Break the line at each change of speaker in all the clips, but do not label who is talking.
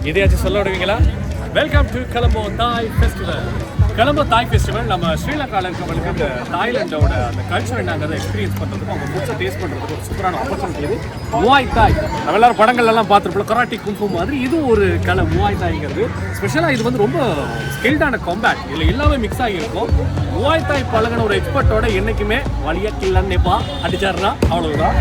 இதையாச்சும் சொல்ல விடுவீங்களா? Welcome to Colombo தாய் festival. Colombo தாய் ஃபெஸ்டிவல் நம்ம ஸ்ரீலங்காவில் இருக்கவங்களுக்கு இந்த தாய்லாண்டோட அந்த கல்ச்சர் என்னங்கிறத எக்ஸ்பீரியன்ஸ் பண்ணுறதுக்கு அவங்க ஃபுட்ஸை டேஸ்ட் பண்ணுறதுக்கு ஒரு சூப்பரான ஆப்பர்ச்சுனிட்டி. இது முவாய் தாய். நம்ம எல்லாரும் படங்கள்லாம் பார்த்துருப்போம், கராட்டி குங்ஃபூ மாதிரி இது ஒரு கலை முவாய் தாய்ங்கிறது. ஸ்பெஷலாக இது வந்து ரொம்ப ஸ்கில்டான காம்பேட், இதில் எல்லாமே மிக்ஸ் ஆகியிருக்கும். முவாய் தாய் பழகின ஒரு எக்ஸ்பர்ட்டோட என்றைக்குமே வழியாக கில்லன்னேப்பா அடிச்சாருனா அவ்வளவுதான்.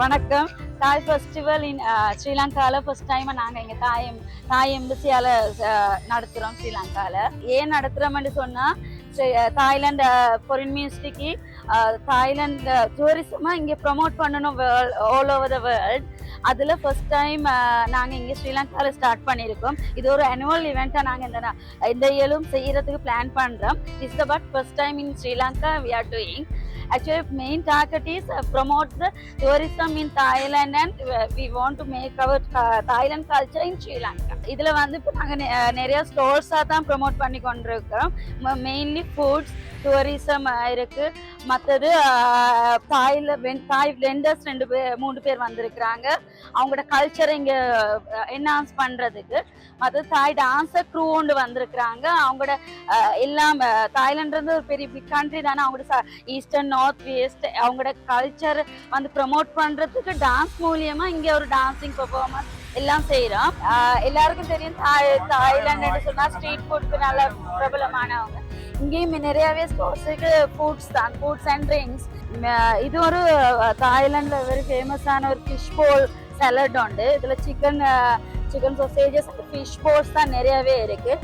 வணக்கம். தாய் ஃபெஸ்டிவல் இன் ஸ்ரீலங்காவில் ஃபர்ஸ்ட் டைம் நாங்கள் இங்கே தாய் எம்பசியால் நடத்துகிறோம். ஸ்ரீலங்காவில் ஏன் நடத்துகிறோம்னு சொன்னால், தாய்லாந்து ஃபாரின் மினிஸ்ட்ரிக்கு தாய்லாந்து டூரிசமாக இங்கே ப்ரொமோட் பண்ணணும் ஆல் ஓவர் த வேர்ல்ட். அதில் ஃபர்ஸ்ட் டைம் நாங்கள் இங்கே ஸ்ரீலங்காவில் ஸ்டார்ட் பண்ணியிருக்கோம். இது ஒரு அனுவல் இவெண்ட்டாக நாங்கள் இந்த இயலும் செய்கிறதுக்கு பிளான் பண்ணுறோம். It's the but first time in Sri Lanka we are doing. Actually, main target is promote the tourism in Thailand, and we want to make our Thailand culture in Sri Lanka. இதுல வந்து இப்போ நாங்கள் நிறைய ஸ்டோர்ஸாக தான் ப்ரொமோட் பண்ணி கொண்டிருக்கிறோம். Mainly foods, tourism இருக்கு. மற்றது தாய் வெண்டர்ஸ் 3 பேர் வந்திருக்கிறாங்க, அவங்களோட கல்ச்சரை இங்கே என்ஹான்ஸ் பண்ணுறதுக்கு. மற்றது தாய் டான்ஸர் க்ரூ ஒன்று வந்திருக்கிறாங்க. அவங்களோட எல்லாம் தாய்லாண்டு ஒரு பெரிய பிக் கண்ட்ரி தானே, அவங்களோட ஈஸ்டர்ன் நார்த் வெஸ்ட் அவங்களோட கல்ச்சர் வந்து ப்ரொமோட் பண்ணுறதுக்கு டான்ஸ் மூலியமாக இங்கே ஒரு டான்ஸிங் பெர்ஃபார்மன்ஸ் எல்லாம் செய்கிறோம். எல்லாருக்கும் தெரியும் தாய்லாண்டுன்னு சொன்னால் ஸ்ட்ரீட் ஃபுட்க்கு நல்ல பிரபலமானவங்க. இங்கேயும் நிறையாவே ஸ்டோர்ஸுக்கு ஃபுட்ஸ் அண்ட் ட்ரிங்க்ஸ். இது ஒரு தாய்லாண்டில் வெரி ஃபேமஸான ஒரு ஃபிஷ் போல் சலட் உண்டு. இதில் சிக்கன் சோசேஜஸ், ஃபிஷ் போல்ஸ் தான் நிறையவே இருக்கு.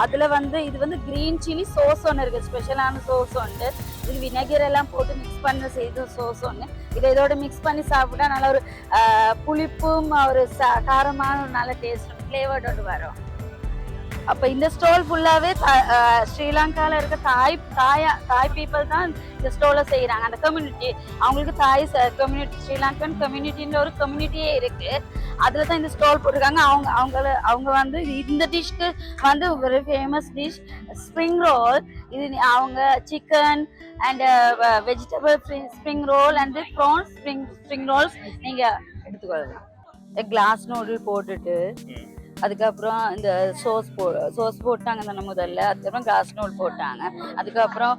அதில் வந்து இது வந்து கிரீன் சில்லி சோஸ் ஒன்று இருக்குது, ஸ்பெஷலான சோஸ் உண்டு. இது வினகர் எல்லாம் போட்டு மிக்ஸ் பண்ண செய்த சோஸ் ஒன்று. இதோட மிக்ஸ் பண்ணி சாப்பிட்டா நல்ல ஒரு புளிப்பும் ஒரு காரமான ஒரு நல்ல டேஸ்ட் ஃப்ளேவர்டோடு வரும். அப்போ இந்த ஸ்டால் ஃபுல்லாகவே ஸ்ரீலங்காவில் இருக்க தாய் பீப்புள் தான் இந்த ஸ்டாலை செய்கிறாங்க. அந்த கம்யூனிட்டி அவங்களுக்கு தாய் கம்யூனிட்டி, ஸ்ரீலங்கன் கம்யூனிட்டின்ற ஒரு கம்யூனிட்டியே இருக்கு. அதில் தான் இந்த ஸ்டால் போட்டிருக்காங்க. அவங்க வந்து இந்த டிஷ்க்கு வந்து ஒரு ஃபேமஸ் டிஷ் ஸ்ப்ரிங் ரோல். இது அவங்க chicken and vegetable spring roll and prawns spring rolls நீங்கள் எடுத்துக்கொள்ளலாம். கிளாஸ் நூடுல் போட்டுட்டு அதுக்கப்புறம் இந்த சோஸ் போட்டாங்க தானே முதல்ல. அதுக்கப்புறம் கிளாஸ் நூல் போட்டாங்க. அதுக்கப்புறம்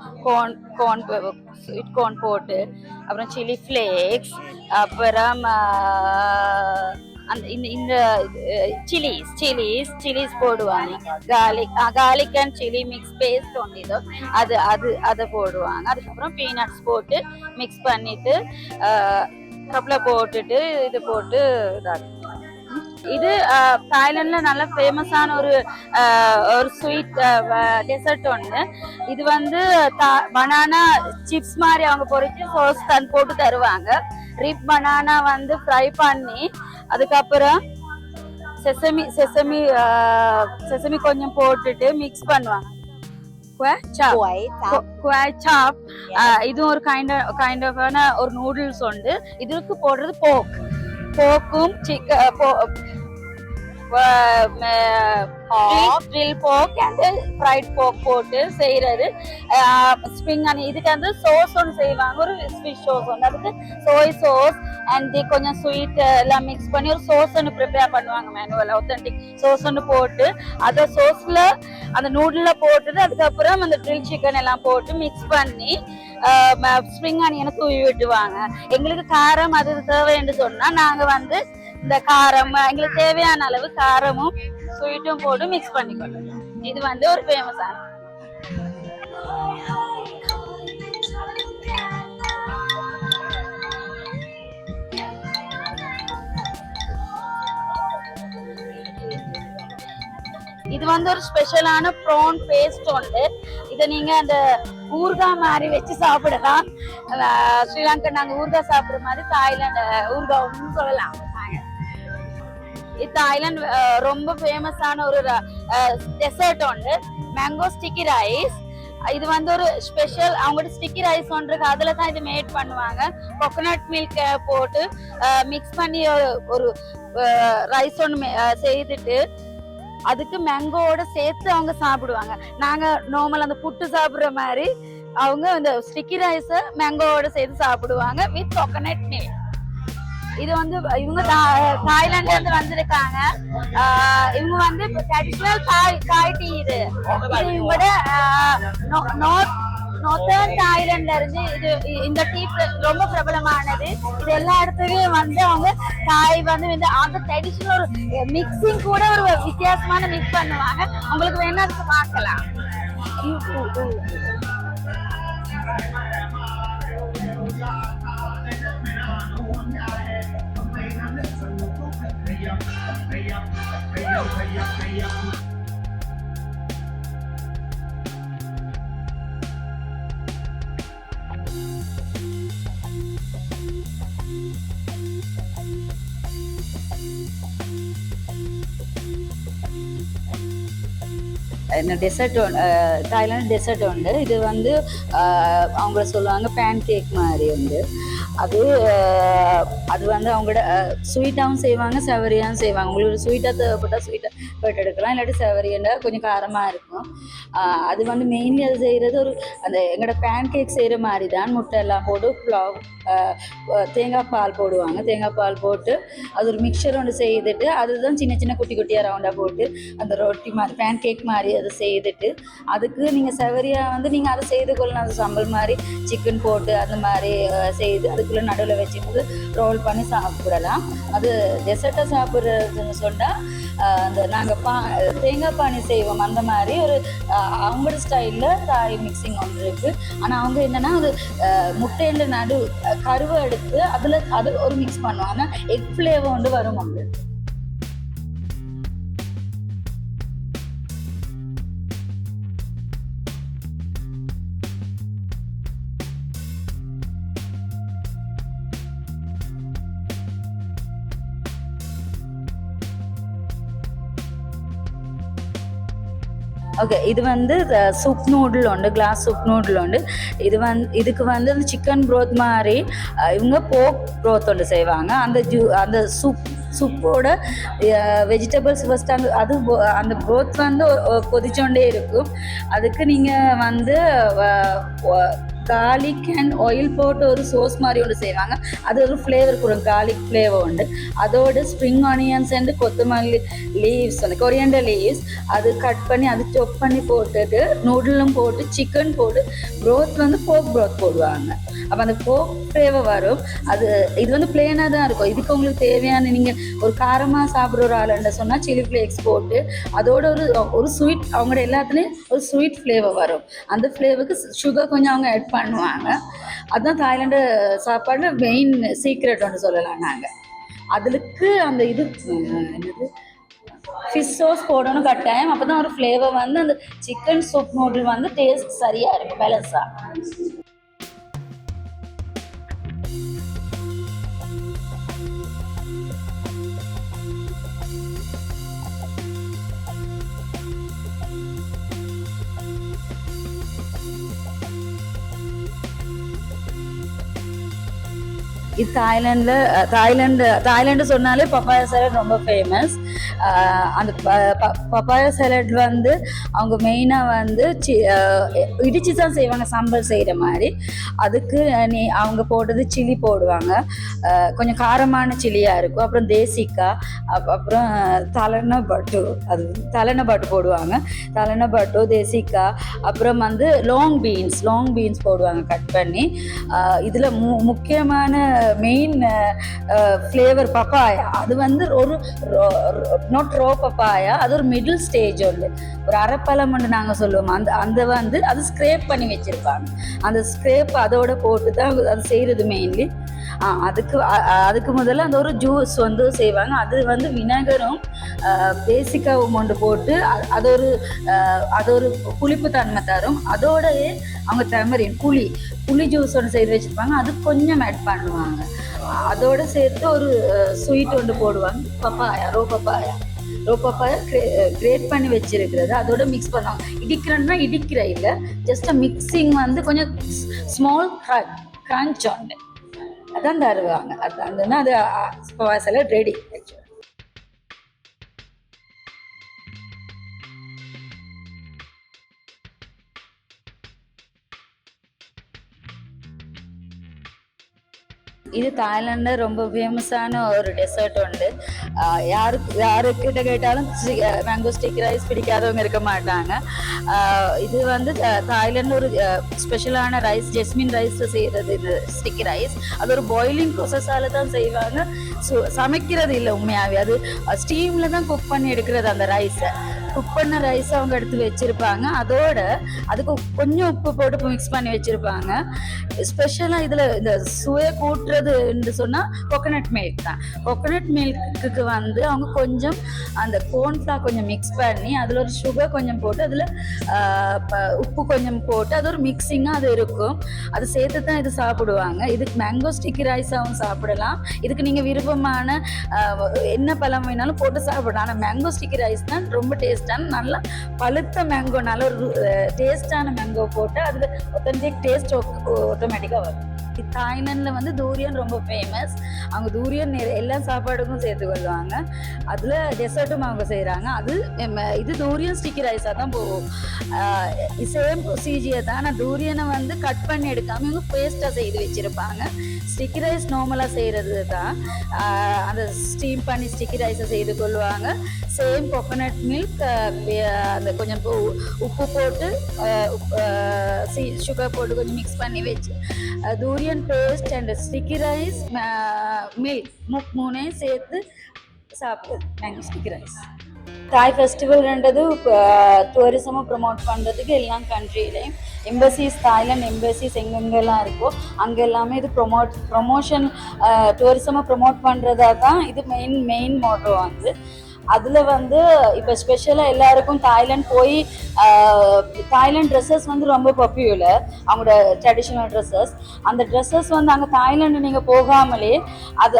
ஸ்வீட் கார்ன் போட்டு, அப்புறம் சில்லி ஃப்ளேக்ஸ், அப்புறம் அந்த இந்த சில்லிஸ் போடுவாங்க. Garlic and chilli mix paste ஒன்று இதோ அதை போடுவாங்க. அதுக்கப்புறம் பீனட்ஸ் போட்டு மிக்ஸ் பண்ணிட்டு கப்பில் போட்டுட்டு இது போட்டு இதாகும். இது தாய்லாந்துல நல்ல ஃபேமஸான ஒரு ஸ்வீட் டெசர்ட் ஒன்று. இது வந்து பனானா சிப்ஸ் மாதிரி அவங்க பொறிச்சு சோஸ் போட்டு தருவாங்க. ரிப் பனானா வந்து ஃப்ரை பண்ணி, அதுக்கப்புறம் செசமி கொஞ்சம் போட்டுட்டு மிக்ஸ் பண்ணுவாங்க. இதுவும் ஒரு கைண்ட் ஆஃப் ஒரு நூடுல்ஸ் உண்டு. இதுக்கு போடுறது போக்கும் grill pork and fried pork போட்டு செய்யறது. ஸ்ப்ரிங் அனி இதுக்கு வந்து சோஸ் ஒன்று செய்வாங்க, ஒரு ஃபிஷ் சோஸ் ஒன்று. அதுக்கு சோய் சோஸ் அண்ட் கொஞ்சம் ஸ்வீட் எல்லாம் மிக்ஸ் பண்ணி ஒரு சோஸ் ஒன்று ப்ரிப்பேர் பண்ணுவாங்க. மேனுவல் ஆத்தென்டிக் சோஸ் ஒன்று போட்டு அந்த சோஸ்ல அந்த நூடுல்ல போட்டுட்டு அதுக்கப்புறம் அந்த கிரில் சிக்கன் எல்லாம் போட்டு மிக்ஸ் பண்ணி ஸ்ப்ரிங் ஆனியனை தூவி விட்டுவாங்க. எங்களுக்கு காரம் அது தேவைன்னு சொன்னா நாங்க வந்து இந்த காரம் எங்களுக்கு தேவையான அளவு காரமும் ஸ்வீட்டும் போட்டு மிக்ஸ் பண்ணிக்கொள்ளலாம். இது வந்து ஒரு ஃபேமஸான இது வந்து ஒரு ஸ்பெஷலான ப்ரான் பேஸ்ட் உண்டு. இதை நீங்க அந்த ஊறுகாய் மாதிரி வச்சு சாப்பிடலாம். ஸ்ரீலங்கா நாங்க ஊறுகாய் சாப்பிடுற மாதிரி தாய்லாந்து ஊறுகாய் ஒன்று சொல்லலாம். தாய்லாந்து ரொம்ப ஃபேமஸான ஒரு டெசர்ட் உண்டு, மேங்கோ ஸ்டிக்கி ரைஸ். இது வந்து ஒரு ஸ்பெஷல், அவங்களோட ஸ்டிக்கி ரைஸ் ஒன்று இருக்கு, அதுல தான் இது மேட் பண்ணுவாங்க. கோகோனட் மில்க் போட்டு மிக்ஸ் பண்ணி ஒரு ரைஸ் ஒன்று செய்துட்டு அதுக்கு மேங்கோவோட சேர்த்து அவங்க சாப்பிடுவாங்க. நாங்க நார்மல் அந்த புட்டு சாப்பிடுற மாதிரி அவங்க இந்த ஸ்டிக்கி ரைஸ் மேங்கோவோட சேர்த்து சாப்பிடுவாங்க வித் கோகோனட் மில்க். இது வந்து இவங்க தாய்லாந்துல இருந்து வந்திருக்காங்க. இவங்க வந்து ட்ரெடிஷனல் தாய் டீ. இது இவங்களோட நார்த்தர்ன் தாய்லாந்துல இருந்து இது இந்த டீ ரொம்ப பிரபலமானது. இது எல்லா இடத்துலயும் வந்து அவங்க தாய் வந்து அந்த ட்ரெடிஷனல் மிக்சிங் கூட ஒரு வித்தியாசமான மிக்ஸ் பண்ணுவாங்க. உங்களுக்கு வேணா அதுக்கு பார்க்கலாம். டெசர்ட் தாய்லாந்து டெசர்ட் உண்டு. இது வந்து அவங்க சொல்லுவாங்க பேன் கேக் மாதிரி உண்டு. அது வந்து அவங்களோட ஸ்வீட்டாகவும் செய்வாங்க, சவரியாகவும் செய்வாங்க. உங்களுக்கு ஸ்வீட்டாக தேவைப்பட்டால் ஸ்வீட்டாக போட்டு எடுக்கலாம், இல்லாட்டி சவரியா கொஞ்சம் காரமாக இருக்கும். அது வந்து மெயின்லி அது செய்கிறது ஒரு அந்த எங்களோட பேன் கேக் செய்கிற மாதிரி தான். முட்டை எல்லாம் போட்டு தேங்காய் பால் போடுவாங்க. தேங்காய் பால் போட்டு அது ஒரு மிக்சர் ஒன்று செய்துட்டு அதுதான் சின்ன சின்ன குட்டி குட்டியாக ரவுண்டாக போட்டு அந்த ரொட்டி மாதிரி பேன் கேக் மாதிரி அதை செய்துட்டு அதுக்கு நீங்கள் சவரியா வந்து நீங்கள் அதை செய்து கொள்ளலாம். அது சம்பல் மாதிரி சிக்கன் போட்டு அந்த மாதிரி செய்து அதுக்குள்ளே நடுவில் வச்சுட்டு ரோல் பண்ணி சாப்பிடலாம். அது டெசர்ட்டாக சாப்பிட்றதுன்னு சொன்னால் அந்த நாங்கள் தேங்காய் பானி செய்வோம், அந்த மாதிரி ஒரு அவங்களோட ஸ்டைலில் தாய் மிக்சிங் ஒன்று இருக்குது. ஆனால் அவங்க என்னென்னா அது முட்டையில கருவை எடுத்து அது ஒரு மிக்ஸ் பண்ணுவாங்க. எக் ஃப்ளேவர் ஒன்று வரும் அவங்களுக்கு. ஓகே, இது வந்து சூப் நூடுல் உண்டு, கிளாஸ் சூப் நூடுல் உண்டு. இதுக்கு வந்து அந்த சிக்கன் ப்ரோத் மாதிரி இவங்க போக் ப்ரோத் ஒன்று செய்வாங்க. அந்த சூப்போட வெஜிடபிள்ஸ் ஃபஸ்ட் அந்த ப்ரோத் வந்து கொதிச்சோண்டே இருக்கும். அதுக்கு நீங்கள் வந்து garlic and oil போட்டு ஒரு சோஸ் மாதிரி ஒன்று செய்வாங்க. அது ஒரு ஃப்ளேவர் கொடுக்கும், garlic ஃப்ளேவர் உண்டு. அதோட ஸ்ப்ரிங் ஆனியன்ஸ் அண்ட் கொத்தமல்லி லீவ்ஸ் வந்து கொரியண்டர் லீவ்ஸ் அது கட் பண்ணி அது சாப் பண்ணி போட்டுட்டு நூடுலும் போட்டு சிக்கன் போட்டு ப்ரோத் வந்து போக் ப்ரோத் போடுவாங்க. அப்போ அந்த போக் ஃப்ளேவர் வரும். இது வந்து பிளேனாக தான் இருக்கும். இதுக்கு உங்களுக்கு தேவையான நீங்கள் ஒரு காரமாக சாப்பிட்ற ஒரு ஆளுன்ற சொன்னால் சில்லி ஃப்ளேக்ஸ் போட்டு அதோட ஒரு ஸ்வீட் அவங்களோட எல்லாத்துலேயும் ஒரு ஸ்வீட் ஃப்ளேவர் வரும். அந்த ஃப்ளேவருக்கு சுகர் கொஞ்சம் அவங்க ஆட் பண்ணுவாங்க. அதுதான் தாய்லாண்டு சாப்பாடு மெயின் சீக்ரெட் ஒன்று சொல்லலாம். நாங்கள் அதுக்கு அந்த என்னது ஃபிஷ் சோஸ் போடணும் கட்டாயம். அப்போ தான் ஒரு ஃப்ளேவர் வந்து அந்த சிக்கன் சூப் நூடுல் வந்து டேஸ்ட் சரியாக இருக்கும், பேலன்ஸாக. இது தாய்லாண்டு சொன்னாலே பப்பாயா சாலட் ரொம்ப ஃபேமஸ். அந்த பப்பாயா சாலட் வந்து அவங்க மெயினாக வந்து இடிச்சு தான் செய்வாங்க, சாம்பார் செய்கிற மாதிரி. அதுக்கு அவங்க போட்டது சில்லி போடுவாங்க, கொஞ்சம் காரமான சில்லியாக இருக்கும். அப்புறம் தேசிக்காய், அப்புறம் தலைன பட்டு போடுவாங்க. தலைன பட்டு, தேசிக்காய், அப்புறம் வந்து லாங் பீன்ஸ் போடுவாங்க கட் பண்ணி. இதில் முக்கியமான மெயின் ஃப்ளேவர் பப்பாயா. அது வந்து ஒரு நாட் ரோ பப்பாயா, அது ஒரு மிடில் ஸ்டேஜ் ஒன்று, ஒரு அரைப்பழம் ஒன்று நாங்கள் சொல்லுவோம். அந்த வந்து அது ஸ்க்ரேப் பண்ணி வச்சுருப்பாங்க. அந்த ஸ்க்ரேப் அதோட போட்டு தான் அது செய்கிறது மெயின்லி. அதுக்கு முதல்ல அந்த ஒரு ஜூஸ் வந்து செய்வாங்க. அது வந்து வினகரும் பேசிக்காவும் கொண்டு போட்டு அது ஒரு புளிப்பு தன்மை தரும். அதோடயே அவங்க டெமரின் புளி ஜூஸ் ஒன்று செய்து வச்சுருப்பாங்க. அது கொஞ்சம் ஆட் பண்ணுவாங்க. அதோடு சேர்த்து ஒரு ஸ்வீட் ஒன்று போடுவாங்க, ரோ பப்பாயா கிரேட் பண்ணி வச்சிருக்கிறது அதோட மிக்ஸ் பண்ணுவாங்க. இடிக்கிறேன்னா இடிக்கிற இல்லை, ஜஸ்ட் மிக்சிங் வந்து கொஞ்சம் ஸ்மால் கிரன்ச் உண்டு, அதான் தருவாங்க. அது பாயாசம் ரெடி. இது தாய்லாண்டில் ரொம்ப ஃபேமஸான ஒரு டெசர்ட் உண்டு. யாருக்கிட்ட கேட்டாலும் மேங்கோ ஸ்டிக் ரைஸ் பிடிக்காதவங்க இருக்க மாட்டாங்க. இது வந்து தாய்லாண்டில் ஒரு ஸ்பெஷலான ரைஸ், ஜெஸ்மின் ரைஸ் செய்கிறது. இந்த ஸ்டிக் ரைஸ் அது ஒரு பாயிலிங் ப்ராசஸால் தான் செய்வாங்க. சமைக்கிறது இல்லை உண்மையாகவே, அது ஸ்டீமில் தான் குக் பண்ணி எடுக்கிறது. அந்த ரைஸை குக் பண்ண ரைஸை அவங்க எடுத்து வச்சுருப்பாங்க. அதோட அதுக்கு கொஞ்சம் உப்பு போட்டு மிக்ஸ் பண்ணி வச்சுருப்பாங்க. ஸ்பெஷலாக இதில் இந்த சுவையை கூட்டுறதுன்னு சொன்னால் கோகோனட் மில்க் தான். கோகோனட் மில்க்குக்கு வந்து அவங்க கொஞ்சம் அந்த கோர்ன்ஃப்ளார் கொஞ்சம் மிக்ஸ் பண்ணி அதில் ஒரு சுகர் கொஞ்சம் போட்டு அதில் உப்பு கொஞ்சம் போட்டு அது ஒரு மிக்சிங்காக அது இருக்கும். அது சேர்த்து தான் இது சாப்பிடுவாங்க. இதுக்கு மேங்கோ ஸ்டிக்கி ரைஸாகவும் சாப்பிடலாம். இதுக்கு நீங்கள் விருப்பமான என்ன பழம் வேணாலும் போட்டு சாப்பிடலாம். ஆனால் மேங்கோ ஸ்டிக்கி ரைஸ் தான் ரொம்ப டேஸ்டான, நல்லா பழுத்த மேங்கோ, நல்ல ஒரு டேஸ்டான மேங்கோ போட்டு அதில் ஒத்தன்டிக் டேஸ்ட் ஆட்டோமேட்டிக்காக வரும். தாய்லாண்டில் வந்து தூரியன் ரொம்ப ஃபேமஸ். அவங்க தூரியன் எல்லா சாப்பாடுக்கும் சேர்த்துக்கொள்வாங்க. அதில் டெசர்ட்டும் அவங்க செய்கிறாங்க. இது தூரியன் ஸ்டிக்கி ரைஸாக தான் போகும். சேம் ப்ரொசீஜர் தான். ஆனால் தூரியனை வந்து கட் பண்ணி எடுக்காமல் இவங்க பேஸ்ட்டாக செய்து வச்சுருப்பாங்க. ஸ்டிக்கி ரைஸ் நார்மலாக செய்கிறது தான். அந்த ஸ்டீம் பண்ணி ஸ்டிக்கி ரைஸை செய்து கொள்வாங்க. சேம் கோகோனட் மில்க், அந்த கொஞ்சம் உப்பு போட்டு சுகர் போட்டு கொஞ்சம் மிக்ஸ் பண்ணி வச்சு durian paste and sticky rice milk மூணையும் சேர்த்து சாப்பிடுது மேங்கோ ஸ்டிக்கி ரைஸ். தாய் ஃபெஸ்டிவல்ன்றது டூரிசமாக ப்ரொமோட் பண்ணுறதுக்கு எல்லா கண்ட்ரிலையும் எம்பசிஸ், தாய்லாந்து எம்பசிஸ் எங்கெங்கெல்லாம் இருக்கோ அங்கே எல்லாமே இது ப்ரொமோஷன் டூரிசமாக ப்ரொமோட் பண்ணுறதா தான் இது மெயின் மோட்டோ வந்து. அதில் வந்து இப்போ ஸ்பெஷலாக எல்லாருக்கும் தாய்லாந்து போய் தாய்லாந்து ட்ரெஸ்ஸஸ் வந்து ரொம்ப பாப்புலர். அவங்களோட ட்ரெடிஷ்னல் ட்ரெஸ்ஸஸ், அந்த ட்ரெஸ்ஸஸ் வந்து அங்கே தாய்லாந்து நீங்கள் போகாமலே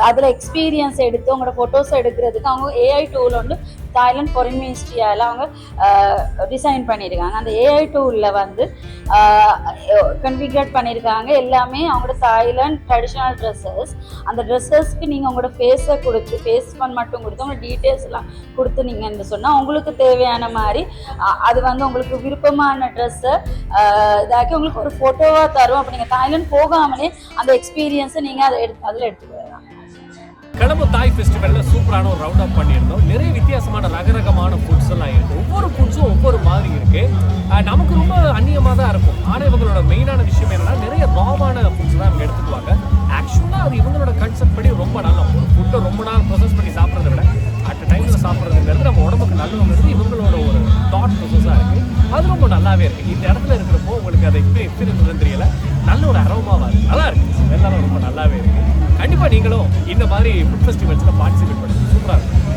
அதில் எக்ஸ்பீரியன்ஸ் எடுத்து உங்களோட ஃபோட்டோஸ் எடுக்கிறதுக்கு அவங்க ஏஐ டூல் வந்து தாய்லாந்து ஃபாரின் மினிஸ்ட்ரியால் அவங்க டிசைன் பண்ணியிருக்காங்க. அந்த ஏஐ டூலில் வந்து கன்ஃபிகரேட் பண்ணியிருக்காங்க எல்லாமே அவங்களோட தாய்லாந்து ட்ரெடிஷ்னல் ட்ரெஸ்ஸஸ். அந்த ட்ரெஸ்ஸஸ்க்கு நீங்கள் உங்களோட ஃபேஸ் மட்டும் கொடுத்து உங்களோட டீட்டெயில்ஸ்லாம் கொடுத்துனீங்கன்னு சொன்னால் உங்களுக்கு தேவையான மாதிரி அது வந்து உங்களுக்கு விருப்பமான ட்ரெஸ்ஸை இதாக்கி உங்களுக்கு ஒரு ஃபோட்டோவாக தரும். அப்போ நீங்கள் தாய்லாந்து போகாமலே அந்த எக்ஸ்பீரியன்ஸை நீங்கள் அதில் எடுத்துக்கலாம்.
கடம்பு தாய் ஃபெஸ்டிவலில் சூப்பரான ஒரு ரவுண்ட் அப் பண்ணியிருந்தோம். நிறைய வித்தியாசமான ரகரகமான ஃபுட்ஸ் எல்லாம் இருக்குது. ஒவ்வொரு ஃபுட்ஸும் ஒவ்வொரு மாதிரி இருக்குது. நமக்கு ரொம்ப அந்நியமாக தான் இருக்கும். ஆனால் இவங்களோட மெயினான விஷயம் என்னன்னா நிறைய ராவான ஃபுட்ஸ் தான் இவங்க எடுத்துக்குவாங்க. ஆக்சுவலாக அது இவங்களோட கான்செப்ட் படி ரொம்ப நல்லா ஒரு ஃபுட்டை ரொம்ப நாள் ப்ரொசஸ் பண்ணி சாப்பிட்றத விட அட் டைமில் சாப்பிட்றதுங்கிறது நம்ம உடம்புக்கு நல்லதுங்கிறது இவங்களோட ஒரு தாட் ப்ரொசஸாக இருக்குது. அது ரொம்ப நல்லாவே இருக்குது. இந்த இடத்துல இருக்கிறப்போ உங்களுக்கு அதை எக்ஸ்பீரியன்ஸ் தெரியல, நல்ல ஒரு அரோமாவாக இருக்குது, நல்லா இருக்குது, எல்லாமே ரொம்ப நல்லாவே இருக்குது. கண்டிப்பாக நீங்களும் இந்த மாதிரி ஃபுட் ஃபெஸ்டிவல்ஸில் பார்ட்டிசிபேட் பண்ணுங்கள். சூப்பராக இருக்கும்.